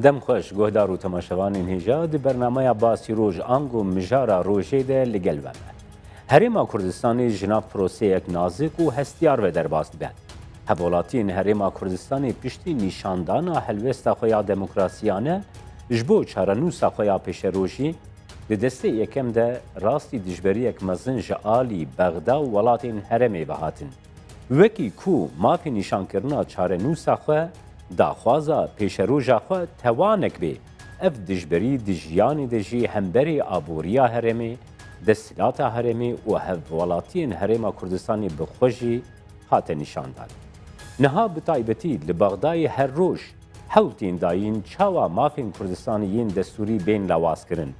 دم خوش گهدار و تماشاوانین هیجا دی برنامه باسی روز آنگو مجارا روژه ده لگل ومه. هریما کردستانی جناب پروسه یک نازک و هستیار و درباست بند. حوالاتین هریما کردستانی پشتی نیشاندانا هلوستا خویا دموکراسیانه جبو چارنوسا خویا پیش روژی دی دسته یکم ده راستی دجبری یک مزن جعالی بغدا و ولاتین هرمی بهاتن. وکی کو مافی نیشان کرنا چارنوسا خواه داخوازا پیشروژا خو توانک بی اف دجبری دجیانی دجی همبری آبوریا هرمی دستلاتا هرمی و هفولاتین هرما کردستانی بخوشی هات نشان داد. نها بتایبتی لبغدای هر روش حولتین داین چاوا مافین کردستانیین دستوری بین لواز کرن.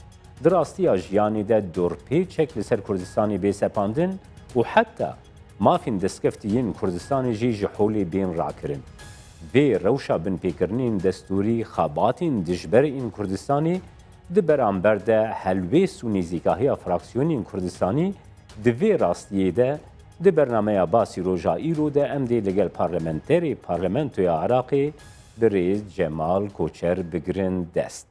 دراستی آجیانی ده دورپی چک لسر کردستانی بی سپاندن و حتی مافین دستکفتیین کردستانی جی جحولی بین را کرن. وی روشا بن پیکرنین دستوری خاباتین دجبر این کردستانی ده برانبر ده حلوه سونیزیکاهی فراکسیونین کردستانی ده وی راستیه ده برنامه باسی روژایی رو ده امده لگل پارلمنتوی عراقی بریز جمال کوچر بگرن دست.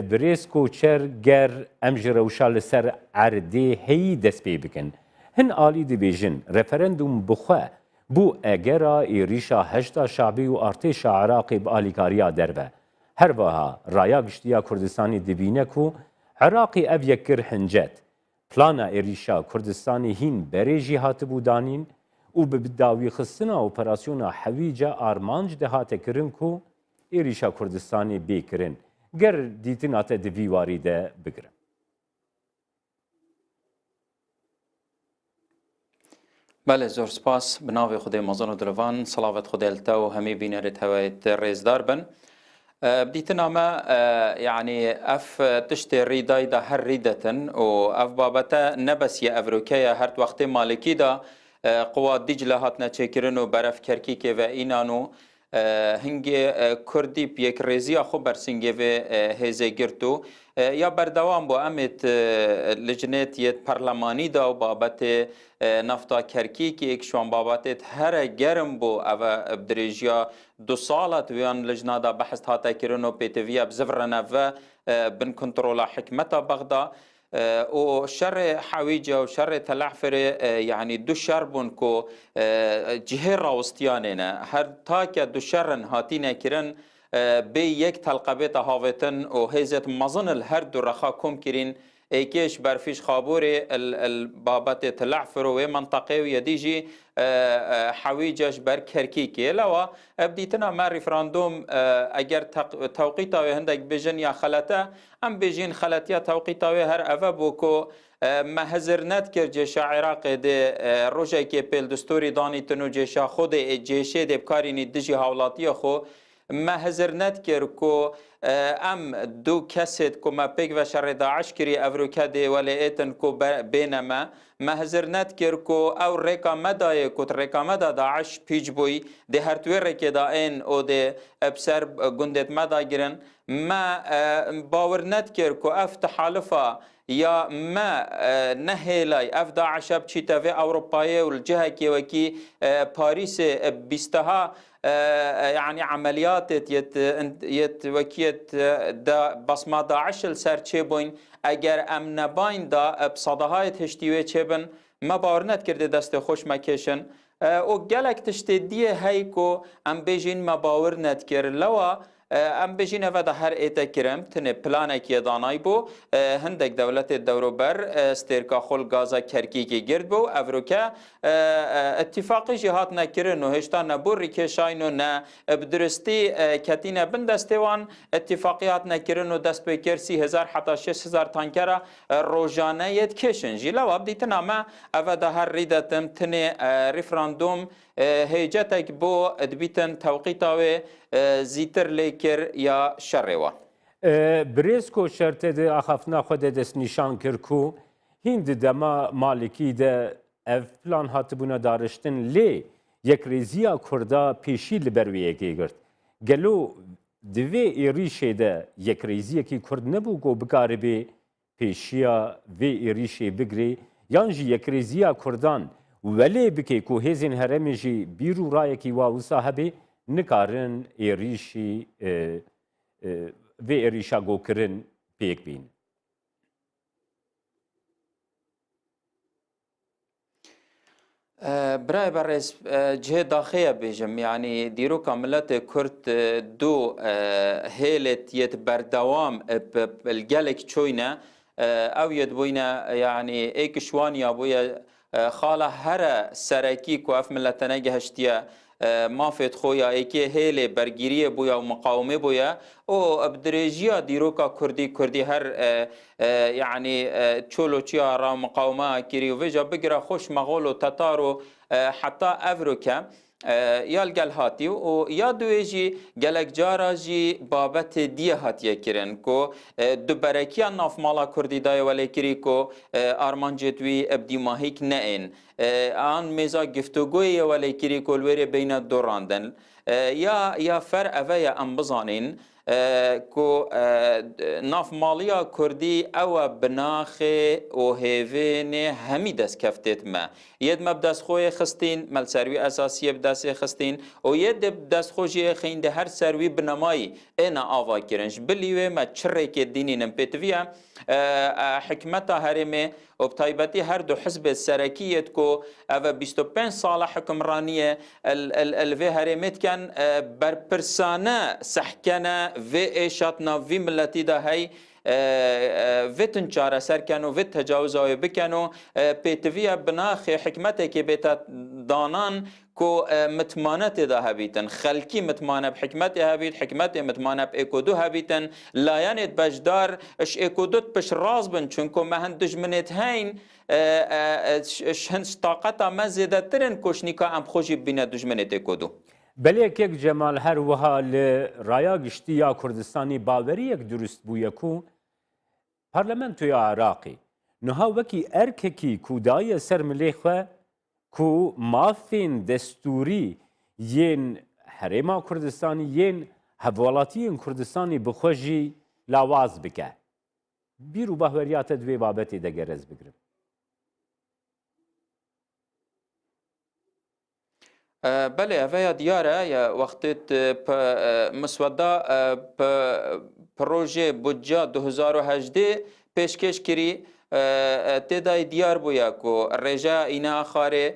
بریز کوچر گر امج روشا لسر عرده هی دست پی بکن. هن آلی ده بیجن رفرندوم بخواه بو اگرا ایریشا هشتا شعبی و ارتش عراقی با آلیکاریا دربه. هر وها رایا گشتیا کردستانی دبینه کو عراقی او یکر هنجت. پلانا ایریشا کردستانی هین بریجی هاتبو دانین و به بداوی خستنا اپراسیونا حویجا آرمانج ده هاته کرن کو ایریشا کردستانی بی کرن. گر دیتنات دویواری ده بگرن. بله زور سپاس بناوی خدای مازن و دروان صلاوت خدای التا و همی بینرت هوایت ریزدار بن بديتنا ما يعني اف تشتي ريداي دا هر ريدتن و اف بابتا نبس يا افروكيا هرت وقت مالكي دا قوى دجله هاتنا تشكرن و برف كركيكي و اينانو هنگی کردی پیک ریزیا خو برسنگی و هزه گرتو یا بردوام با امت لجنت یت پارلمانی دا و بابت نفتا کرکی که یک شوان بابت هر گرم بو او بدریجیا 2 سالت ویان لجنا دا بحث هاتا کرنو پیتویا بزفرنا و بن کنترولا حکمتا بغدا و شر حويجه وشر تلعفر يعني دو شربون كو جهه راوستياننا هر تاكا دو شرن هاتينا كرن بي يك تلقبت هاوتن و هزت مظن الهر دو رخا كوم كرين ايكيش برفيش خابوري البابات تلعفر و منطقه ويديجي حويجش بر كركيكي لوا ابديتنا ما ريفراندوم اگر توقيتا وهندك بجن يا خلتا ام بجين خلتيا توقيتا وهر افا بوكو ما هزرنت كر جيشا عراق دي روجا كي بيل دستوري داني تنو جيشا خود جيشي دي بكاريني دجي هاولاتيا خو ما هزرنت كر كو ام دو كسد كو ما بيك و شر داعش كري افروكا دي وليتن كو بينما ما هزرنت كر كو او ريكا مداي كو ريكا مدا داعش بيج بوي دي هرتوي ريكي داين او دي ابسر گندت مدا گرن ما باورنت كر كو اف تحالفا يا ما نهيلاي اف داعش بچيتا في اوروبايه والجهه كي وكي باريس بيستها يعني عمليات يت وكيت دا بصما داعش السر بوين اگر امن باين دا بصداهايت هشتيوه چبن ما باورنت کرده دست خوش مکشن او گلک تشتی دیه هایکو ام بیجین ما باورنت کر لوا ام بجین و ده هر ایتا کرم تنه پلانک یدانای بو هندک دولت دوروبر استرکا خل گازا کرکی گرد بو افروکا اتفاقی جهات نکرن و هشتا نبور ریکشاینو نه بدرستی کتینه بندستوان اتفاقیات نکرن و دست بکر 30,000 حتی 6,000 تانکرا روزانه ید کشن جیلا و ابدیتنا ما و ده هر ریدتم تنه ریفراندوم هیجتک بو ادبیتن توقیتاوی زیتر لیکر یا شروا بریسکو شرطه ده اخفنا خود دست نشان کرکو هند دما مالکی ده اف پلان هاتبونا دارشتن لی یک ریزیا کردا پیشی لبرویه که گرد گلو دوی ایریشه ده یک ریزیه که کرد نبو گو بگاره بی پیشیا وی ایریشه بگری یانجی یک ریزیا کردان ولی بکی که هزین هرمی جی بیرو رای که واوسا هبی نکارن ایریشی vê êrîşa gokirin pêk bîn. برای برز جه داخل بیجم یعنی دیرو کاملت کرد دو هیلت یت بردوام بالجلک چوینه او ید بوینه یعنی ایک شوانیا بویا خاله هر سرکی کو اف ملتنه گهشتیه مافت خویا ایکی هیل برگیری بویا و مقاومه بویا او ابدریجیا دیروکا کردی هر يعني تشولوتشيا را مقاومه كيري وفيجا بقرا خوش مغول و تتار و حتى افروكا يال قال هاتي و يا دويجي قالك جارا جي بابت دي هاتيه كيرن كو دبركيا ناف مالا كردي داي ولا كيري كو ارمان جتوي ابدي ماهيك نين ان ميزا گفتگوی ولا كيري كو الوري بين الدوراندن يا فر افيا ام بزانين کو ناف مالیا کردی او بناخه و هیوین همی دست کفتت ما ید مبدس خوی خستین مل سروی اساسی بدست خستین و ید دست خوشی خین ده هر سروی بنمایی اینا آوا کرنش بلیوه ما چره که دینی نمپتویا حکمتا هرمه و بطایبتی هر دو حزب سرکیت کو او 25 سال حکمرانیه الوی هرمت کن بر پرسانه سحکنه و ایشاتنا و ملتی ده هی ویتن چاره سر کنو ویت تجاوزای بکنو پیتویا بناخ حکمته که بیتا دانان کو متمانت ده هبیتن خلکی متمانه بحکمت هبیت حکمت متمانه باکودو هبیتن لایانت بجدار اش اکودوت پش راز بن چونکو مهن دجمنت هین شهنش طاقتا ما زیده ترن کشنیکا ام خوشی بینه دجمنت اکودو بلکه یک جمال هر وها لرایا گشتی یا کردستانی باوری یک درست بویه کو پارلمنتوی عراقی نها وکی ارککی کودای سر ملیخوه کو مافین دستوری ین حرما کردستانی ین هفولاتی کردستانی بخوشی لاواز بکه بیرو بهوریات دوی بابتی دگرز بگرم بله اوه دیاره یا وقتت مسودا پروژه بودجه 2018 پیشکش کری تدای دیار بویا کو رجا اینا خاره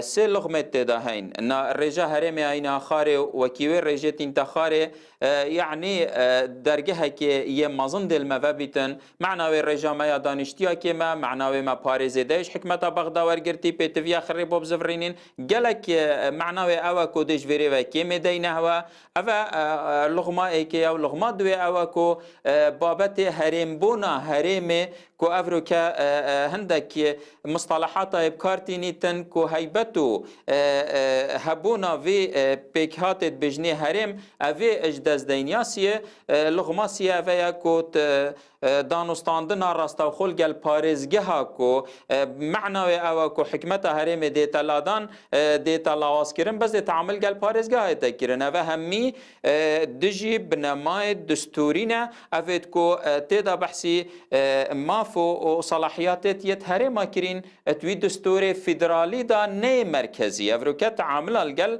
سه لغمت تدا هین نا رجا هرم اینا خاره وکیوه رجا تینتا خاره يعني درجه که یه مازن دل مفابیتن معناوی رجا ما دانشتیا که ما معناوی ما پارزیدش حکمت بغدا ورگرتی پیتویا خری بوب زفرینین گلک معناوی اوا کودش وری و که مدینه هوا اوا لغما ای که او لغما دوی اوا کو بابت هرم بونا هرم کو افروکا هندك مصطلحات بكارتينيتن كو هيبتو هبونا في بيكهاتت بجني هرم افي اجداز دينياسيه لغماسيه افيا كوت دانستاندنا راستا خلق الباريزگها كو معنى او كو حكمت هرم ديتا لادان ديتا لاواس كرن بس ديتا عمل قال باريزگها تكرن افا همي دجي بنماي دستورينا افيت كو تيدا بحثي مافو وصلاحيات يتهرم كرين توي دستور فيدرالي دا ني مركزي افروكات عامل القل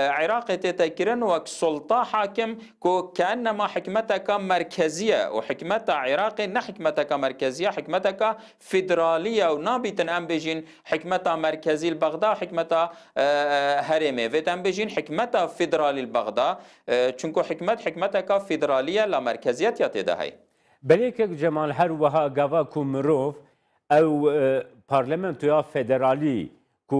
عراق تتكرن وك سلطة حاكم كو كانما حكمتك مركزيه وحكمتها عراقي نا حكمتك مركزيه حكمتك فيدراليه ونابتن ام بيجين حكمتها مركزي البغداد حكمتها هرمي فيتن بيجين حكمتها فيدرالي البغداد چونكو حكمتك فيدراليه لا مركزيات يتدا هي بلکه جمال هر وها گاوا کو مروف او پارلمنتویا فدرالی کو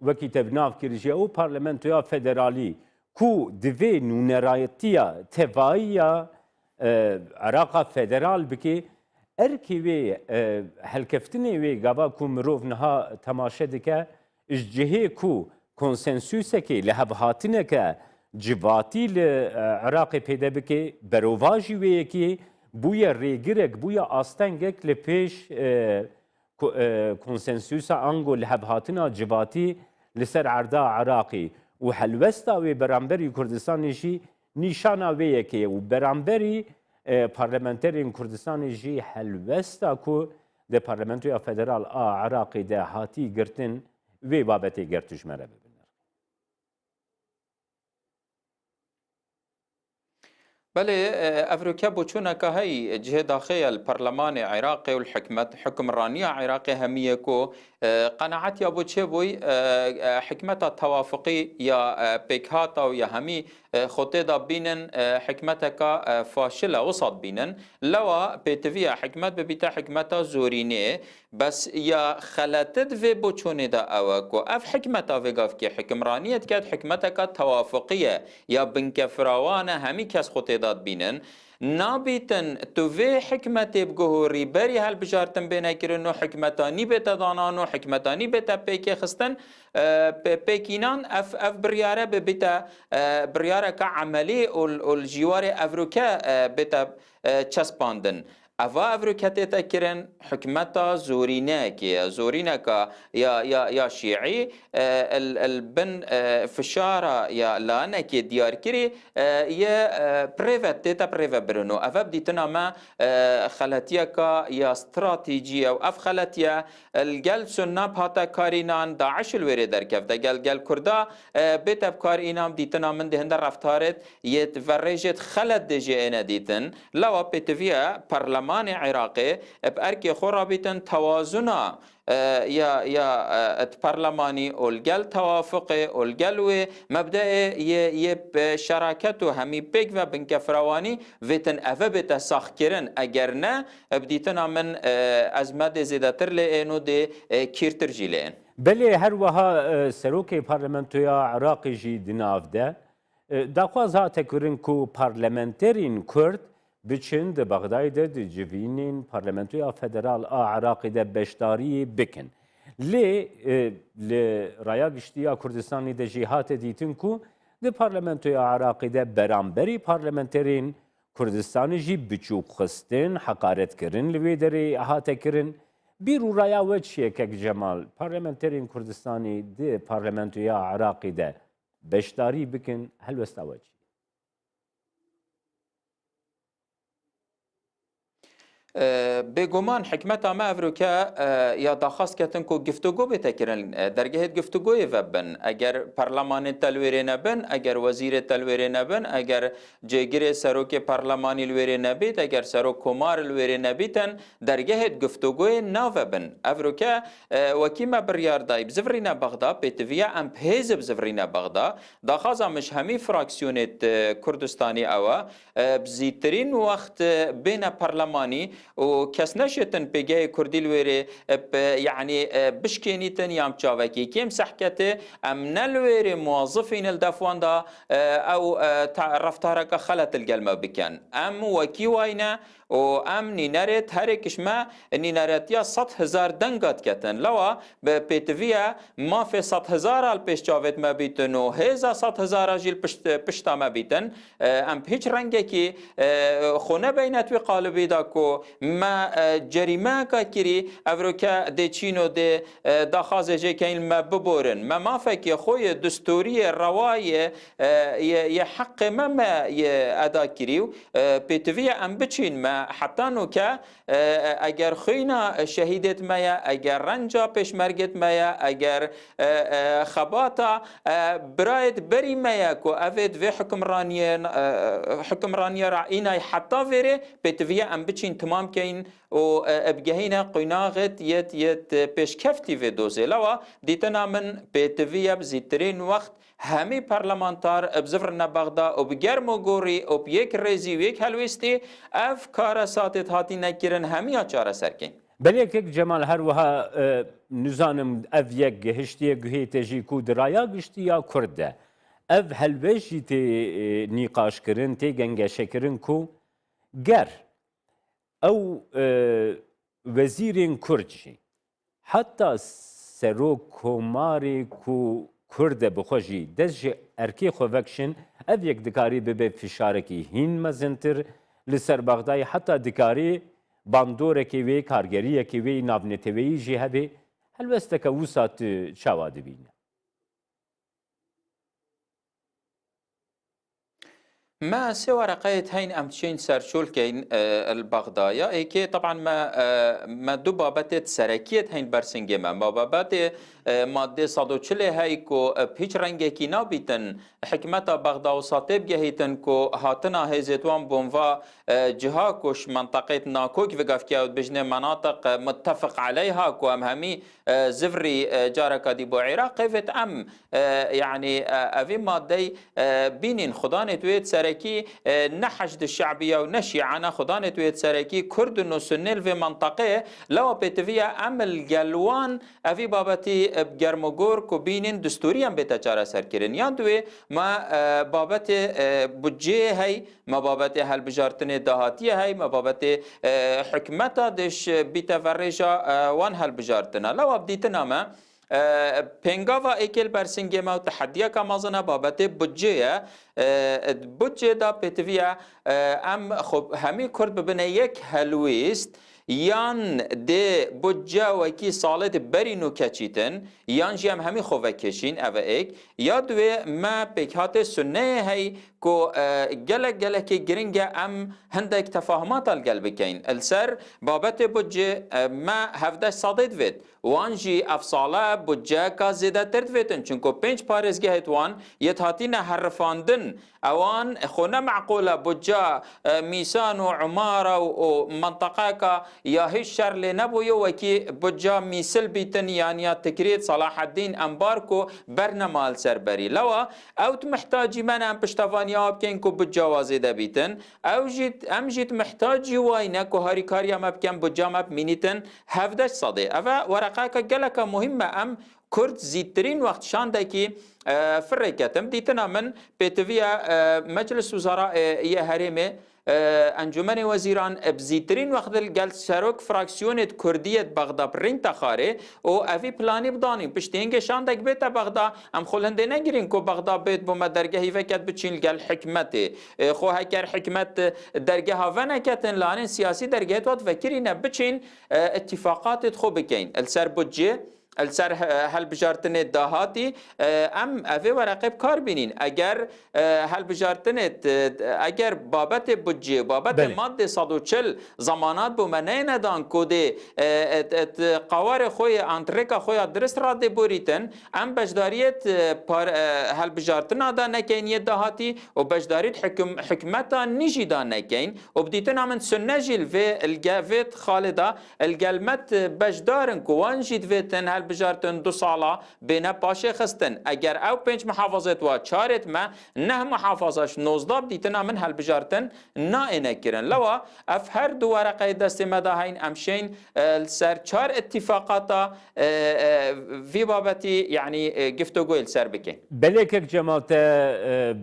وکی تبناف کرجی او پارلمنتویا فدرالی کو دوی نونرایتیا توایا عراق فدرال بکی ارکی وی هلکفتنی وی گاوا کو مروف نها تماشه دکه جهه کو کنسنسوسه که لهبهاتنه که جواتی لعراق پیدا بکی برواجی وی که بویا ریگرک بویا آستنگک لپیش کنسنسوسا انگو لهبهاتنا جواتی لسر عردا عراقی و حلوستا و برانبری کردستان جی نیشانا ویه که و برانبری پارلمنترین کردستان جی حلوستا کو ده پارلمنتویا فدرال عراقی ده هاتی گرتن وی بابتی گرتش مره ببینر. بله افریقیا بوچونا که هی جهه داخل البرلمان عراقي والحكمة حكمرانية عراقي همية كو قناعت یا بوچه بوي حكمة التوافقي يا بيكهاتا ويا همي خطه دا بينن حكمتك فاشلة وسط بينن لوا بيتفيا حكمت ببيتا حكمتا زوريني بس يا خلاتت في بوچونه دا اوكو اف حكمتا في غافكي حكمرانية كانت حكمتك توافقية يا بنكفراوانا همي كاس خطه داد بينن نابیتن تو وی حکمت بگوهری بری هل بجارتن بینه کرنو حکمتانی بیتا دانانو حکمتانی بیتا پیکی خستن پیکینان اف بریاره بیتا بریاره که عملی الجوار افروکا بیتا چسباندن اوا افروکتی تکرن حکمتا زورینه که زورینه که یا شیعی البن فشاره یا لانه که دیار کری یا پریوت تیتا پریوت برنو اوا بدیتنا ما خلطیه که یا استراتیجی او اف خلطیه الگل سناب هاتا کارینان داعش الوری در کفته گل کرده بیتا بکار اینام دیتنا من دهنده رفتارت یت ورژت خلط دیجی اینه دیتن لوا بیتویا پرلمان عراقي بأركي خرابيتن توازنا يا برلماني والجل توافقي والجلوي مبدأ شراكته همي بيك وبنكفرواني فيتن أفبت ساخكرن أجرنا بديتنا من أزمات زيادتر لأنه دي كيرتر جيلين بله هر وها سروكي بارلمنتويا عراقي جي دناف ده داخواز ها تكرن كو بارلمنترين كرد بچند بغداد د جوینین پارلمنتویا فدرال عراقی ده بشداری بکن لی رایا گشتیا کردستانی ده جهات دیتن کو ده پارلمنتویا عراقی ده برانبری پارلمنترین کردستانی جی بچوک خستن حقارت کرن لوی دری احاطه کرن بیرو رایا وچیه که جمال پارلمنترین کردستانی ده پارلمنتویا عراقی ده بشداری بکن هل وستاوچ بگمان حکمت ما افریقا یا داخواست کردن که گفتگو بتکرن درگاه گفتگوی وبن اگر پارلمان تلویری نبن اگر وزیر تلویری نبن اگر جگیر سروک پارلمانی لویری نبید اگر سروک کمار لویری نبیتن درگاه گفتگوی ناوبن افریقا وکیما بریار دای بزفرینا بغداد بتویا ام پیز بزفرینا بغداد داخواست مش همی فراکسیونت کردستانی اوا بزیترین وقت بین پارلمانی و کس نشتن پیگه کردی لویره یعنی بشکنیتن یام چاوکی کم سحکته ام نلویره موظفین الدفوان دا او رفتارک خلط القلمه بکن ام وکی واینا و ام نینارت هر کشما نینارتیا 100,000 دنگات کتن لوا به پیتویا ما فی 100,000 ال پیش چاوت ما بیتن و هزا 100,000 جیل پشتا ما بیتن ام هیچ رنگه کی خونه بینت وی قالبی دا کو ما جریمه کا کری افریقا د چینو د داخواز جه کین ما ببورن ما فکی خوی دستوری روای ی حق ما ادا کریو پیتویا ام بچین ما حتی نو که اگر خوینا شهیدت مایا اگر رنجا پیشمرگت مایا اگر خباتا براید بری مایا کو افید و حکمرانی رعینا حتی وره پیتویا ام بچین تمام کین و ابگهینا قناغت یت پیشکفتی و دوزه لوا دیتنا من پیتویا بزیترین وقت همه پارلمانتار بزفرنا بغدا و بگرم و گوری و بیک ریزی و یک هلویستی اف کار ساتت هاتی نکرن همه چاره سرکن بله که جمال هر وها نزانم اف یک گهشتی گهیت جی کو درایا گشتی یا کرده اف هلوشی تی نیقاش کرن تی گنگشه کرن کو گر او وزیرین کردشی حتی سرو کماری کو کرده بخوشی دست ارکی خوکشن اف یک دکاری ببه فشارکی هین مزنتر لسر بغدای حتی دکاری باندوره که وی کارگریه که وی نابنتوی جی هبه هلوسته که وسات چاواده بینه ما سوى رقيت هين أمتشين سرشول كين البغدايا إيكي طبعا ما دو بابات سركيت هين برسنجما ما بابات ماده 140 هی کو هیچ رنگی کی نابیتن حکمت بغداد و ساتب گهیتن کو هاتنا هزیتوان بونوا جها کوش منطقه ناکوک و گفکیاود بجنه مناطق متفق عليها کو ام همی زفري جارك دي بو عراق فت ام يعني افي مادي بينين خدان تويت سركي نحشد الشعبيه ونشي عنا خدان تويت سركي كرد نسنل في منطقه لو بتفيا ام الجلوان افي بابتي بجرمغور كو بينين دستوريا بتاچارا سركرين يان دوي ما بابتي بودجي هي ما بابتي هل بجارتني دهاتيه هي ما بابتي حكمتا دش بتفرجا وان هل بجارتنا لو بديتنا ما پنگاوا ایکل برسنگی ما و تحدیه که مازنه بابت بودجه بودجه دا پتویا ام خب همی کرد ببینه یک هلویست یان ده بودجه وکی سالت بری نو کچیتن یان جی هم همی خواه کشین او ایک یا دوی ما پیکات سنه هی کو گلک گلک گرنگ ام هندک تفاهمات الگل بکین السر بابت بودجه ما 17 سادت وید وانجی افصاله بودجه که زیده ترد ویدن چونکو 5 پارزگه هتوان یتهاتین حرفاندن اوان خونه معقوله بودجه میسان و عماره و منطقه که یا هیچ شر لنبوی وکی بودجه میسل بیتن یعنی تکرید صلاح الدین انبار کو برنمال سربری لوا اوت محتاجی من ام پشتوانی آب کن کو بودجه وازیده بیتن او جید ام جید محتاجی واینه کو هاری کاری ام بکن بودجه مب مینیتن 17 صده او ورقه که گلک مهمه ام کرد زیترین وقت شانده که فرقتم دیتنا من بتویا مجلس وزراء یه هرمه انجمن وزیران بزیترین وقت الگل سروک فراکسیونت کردیت بغداد رنگ تخاره و اوی پلانی بدانی پشتینگ شاندک بیت بغداد ام خلنده نگیرین کو بغداد بیت بوم درگاهی وکت بچین گل حکمت خو هکر حکمت درگاه ها ونکتن لانن سیاسی درگاهت وقت وکرین بچین اتفاقات خو بکین السر بودجه السر هل بجارتنه دهاتی ام اوه ورقه کار بینین اگر هل بجارتنه اگر بابت بودجه بابت ماده 140 زمانات بو منه ندان کده قوار خوی انترکا خوی درست را ده بوریتن ام بجداریت هل بجارتنه دا نکین دهاتی و بجداریت حکمتا نجی دا نکین و بدیتن امن سنجیل و الگویت خالده الگلمت بجدارن کوان جید ویتن هل بجارتن 2 ساله بین پاشه خستن اگر او 5 محافظت و 4 ما 9 محافظش 19 بدیتن من هل بجارتن نا اینکرن لوا اف هر دو ورقه دست مداهین امشین سر 4 اتفاقات في بابتي يعني گفتگو سر بکن بلکه جماعت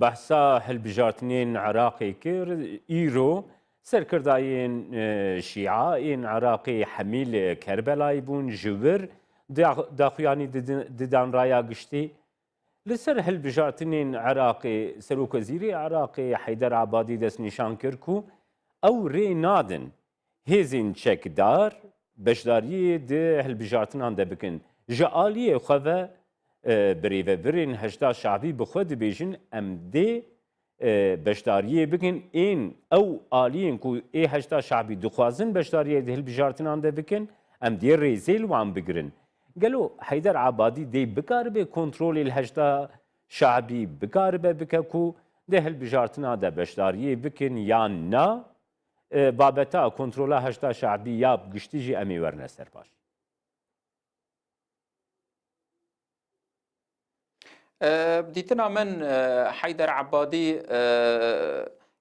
بحثا هل بجارتنین عراقی کر ایرو سرکرداین شیعاین عراقی حمیل کربلای بون جور داخویانی ددان رایا گشتی لسر هل بجارتنین عراقی سروک وزیری عراقی حیدر عبادی دست نشان کرکو او ری نادن هزین چکدار بشداری ده هل بجارتنان ده بکن جعالی خواه بریوه برین هشتا شعبی بخود بیجن ام ده بشداری بکن این او آلین کو ای هشتا شعبی دخوازن بشداری ده هل بجارتنان ده بکن ام دی ریزیل وان بگرن قالوا حيدر عبادي دي بكاربه كنترول الهجدا شعبي بكاربه بككو ده البجارتنا ده بشداريه بكن يا نا بابتا كنترولا هجدا شعبي يا بقشتيجي امي ورنا سرباش بديتنا من حيدر عبادي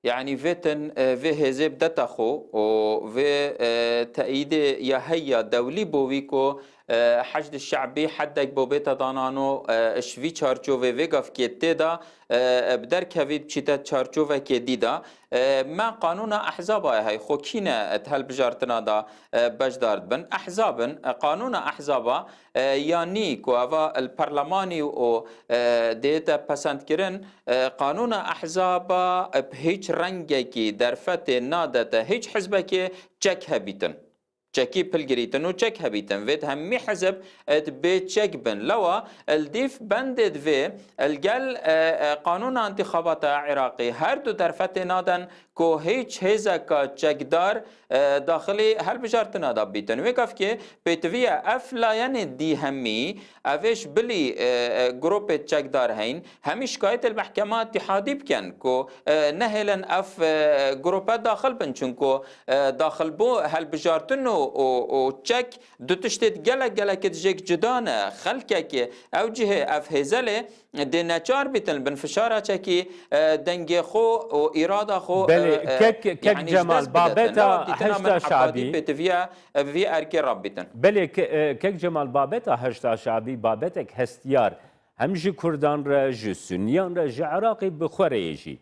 يعني فيتن في هزب دتخو وفي تأييد يا هيا دولي بويكو حشد الشعبي حدك بوبيتا دانانو شوي چارچوه ويغاف كيتي دا بدر كويد بچيتا چارچوه كيدي دا ما قانون احزاب هاي خو كينا تهل بجارتنا دا بجدارد بن احزابن قانون احزابا يعني كو افا البرلماني و ديتا پسند كرن قانون احزابا بهيج رنگه كي درفت نادتا هيج حزبه كي چك هبيتن تشكي بلجريتن وتشك هبيتن فيت همي حزب بتشك بن لوا الديف بندد في الجل قانون انتخابات عراقي هر دو طرفت نادن کو هیچ هزا کا چکدار داخلی هل بجارت نادا بیتن وکاف که پیتویا افلا یعنی دی همی اوش بلی گروپ چکدار هین همی شکایت المحکمه اتحادی بکن کو نهلن اف گروپات داخل بن چونکو داخل بو هل بجارتن و چک دو تشتت گلک جک جدانه خلکه که او جه اف هزله دی نچار بیتن بنفشاره چکی دنگ خو و ایراده خو كك جمال بابتا هشتا شعبي في اركي رابطن بله كك جمال بابتا هشتا شعبي بابتك هستيار همجي كردان را جي سنيان را جي عراقي بخوريجي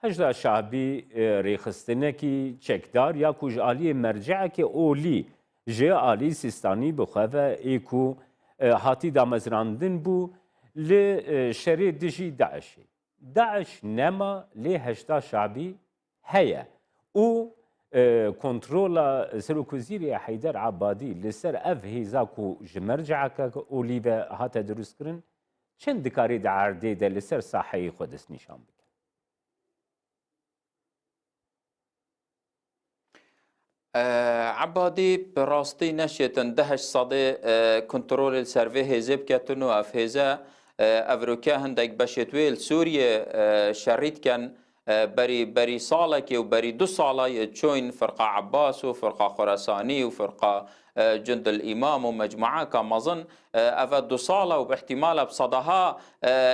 هشتا شعبي ريخستنكي چكدار يا كوج آلي مرجعك اولي جي آلي سيستاني بخوة ايكو هاتي دامزراندن بو لشري دجي داعش نما لي هشتا شعبي هيا و كنترولا سروكوزيري حيدر عبادي لسر اف هيزاكو جمرجعك اوليبا هاتا دروس كرن چند دكاري دعاردي ده لسر صاحي خودس نشان بك عبادي براستي نشيتن دهش صدي كنترول السيرفي هيزيب كاتنو اف هيزا افروكا هندك بشتويل سوريا شريط كان بري صالك وبري دو صالة تشوين فرقة عباس وفرقة خراساني وفرقة جند الإمام ومجموعة كمظن أفا دو صالة وباحتمال بصدها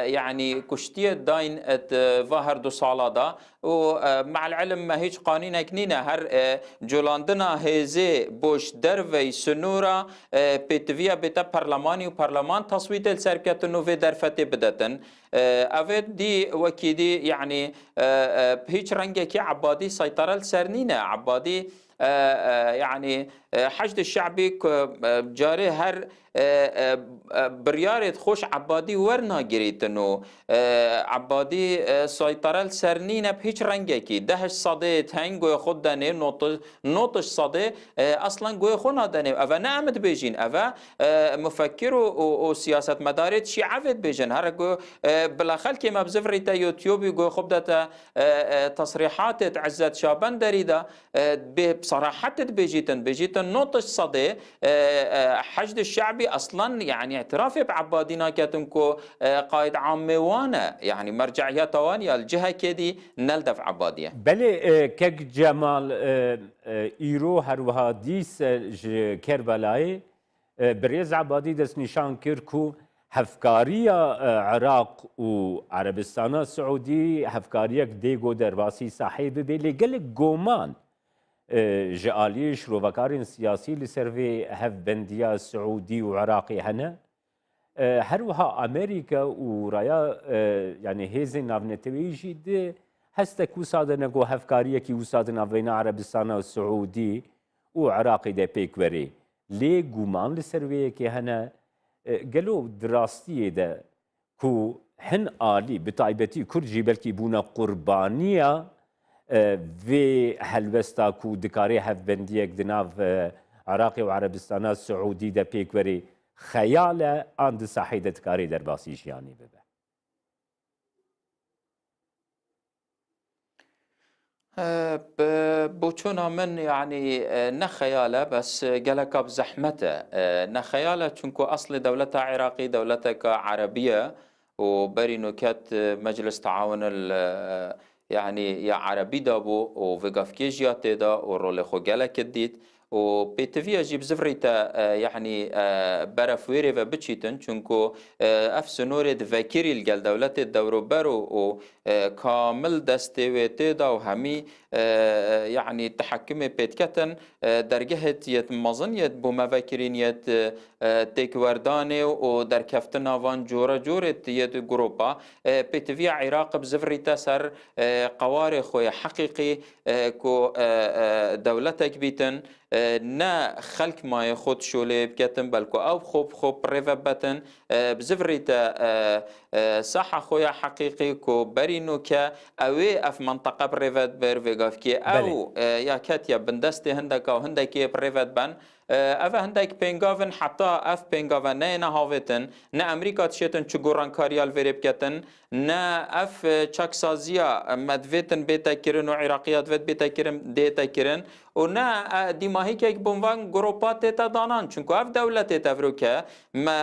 يعني كشتية داين ظاهر دو صالة دا ومع العلم ما هيج قانين كنينة هر جولاندنا هيزي بوش دروي سنورة بيتفيا بيتا برلماني وبرلمان تصويت السركة في درفتي بدتن أفيد دي وكيدي يعني بهيج رنجك عبادي سيطرة السرنينة عبادي يعني حشد الشعبي جاري هر بريارة خوش عبادي ورنا جريتنو عبادي سيطرة السرنينة بهيج رنجكي دهش صديت هنگو خود داني نوتش صدي اصلا گوي خونا داني افا نعمت بيجين افا مفكر وسياسة مدارت شي عفت بيجين هر گو بلا خلقي ما بزفريتا يوتيوب گو خب داتا تصريحات عزت شابان داريدا بصراحة بيجيتن نوتش صدي حشد الشعبي اصلا يعني اعترافي بعبادينا كاتنكو قائد عام وانا يعني مرجعيات وانيا الجهه كدي نلدف عباديه بله كك جمال ايرو هروها ديس كربلاي بريز عبادي دس نشان كركو هفكارية عراق وعربستان السعودي هفكارية ديغو درباسي صاحب بيلي قلق قومان جاليش روفكارين سياسي لسيرفي هف بنديا سعودي وعراقي هنا هروها امريكا ورايا يعني هيزي نافنتويجي دي هستك وصادنا جو هفكاريه كي وصادنا بين عربستان والسعودي وعراقي دي بيكوري لي غومان لسيرفي كي هنا قالوا دراستي ده كو هن آلي بتايبتي كرجي بلكي بونا قربانيه في هلوستا كو دكاري هف بنديك دناف عراقي وعربستان السعودي دا بيكوري خيالة عند صحيدة دكاري درباسيش يعني ببه بوچونا من يعني نخياله بس قالك بزحمته نخياله چونكو اصل دولتها عراقي دولتك عربية وبري نكات مجلس تعاون يعني يا عربي دابو وفيغافكيجيا تيدا ورولي خو قالك الديت وبيتفيا جيب زفريتا يعني برافويري وبتشيتن چونكو اف سنوري دفاكيري الجال دولت الدورو برو وكامل دستي تيدا وهمي يعني تحكمي بيتكتن درجهة يت مظن يت بمفاكرين يت تيكورداني ودر كفتنا وان جورا جورة يت جروبا بيتفيا عراق بزفريتا سر قواري خويا حقيقي كو دولتك بيتن نا خلق ما يخد شولي بكتن بلكو او خوب ريفا بتن بزفريتا صح خويا حقيقي كو برينو كا اوي اف منطقه بريفات بيرفيغاف كي او يا كاتيا بندستي هندك او هندكي بريفات بان اف هندك بينغافن حتى اف بينغافن نه هاوتن نه امريكا تشتن چگوران كاريال فيريبكتن نه اف چاكسازيا مدويتن بيتا كيرن وعراقيات فت بيتا كيرن ديتا كيرن و نه ديماهي كيك بونوان جروبات تا دانان چونكو اف دولت تفروكا ما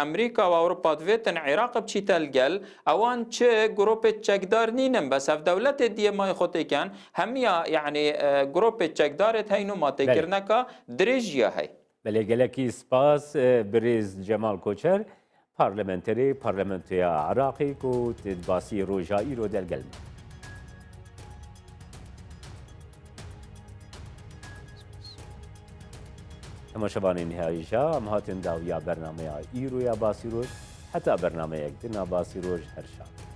امريكا و اوروبا فيتن عراق بچي تلگل اوان چه جروب چكدار نينم بس اف دولت دي ما خوتي كان هميا يعني جروب چكدارت هينو ما تكرنكا دريجيا هي بله گلکی سپاس بریز جمال کوچر پارلمنتویا عراقی کو باسی روجایی رو در گلم تماشاوان نهایی جا هم هاتن داویا برنامه ایرو یا باسی روش حتی برنامه یک دنا باسی روش هر شب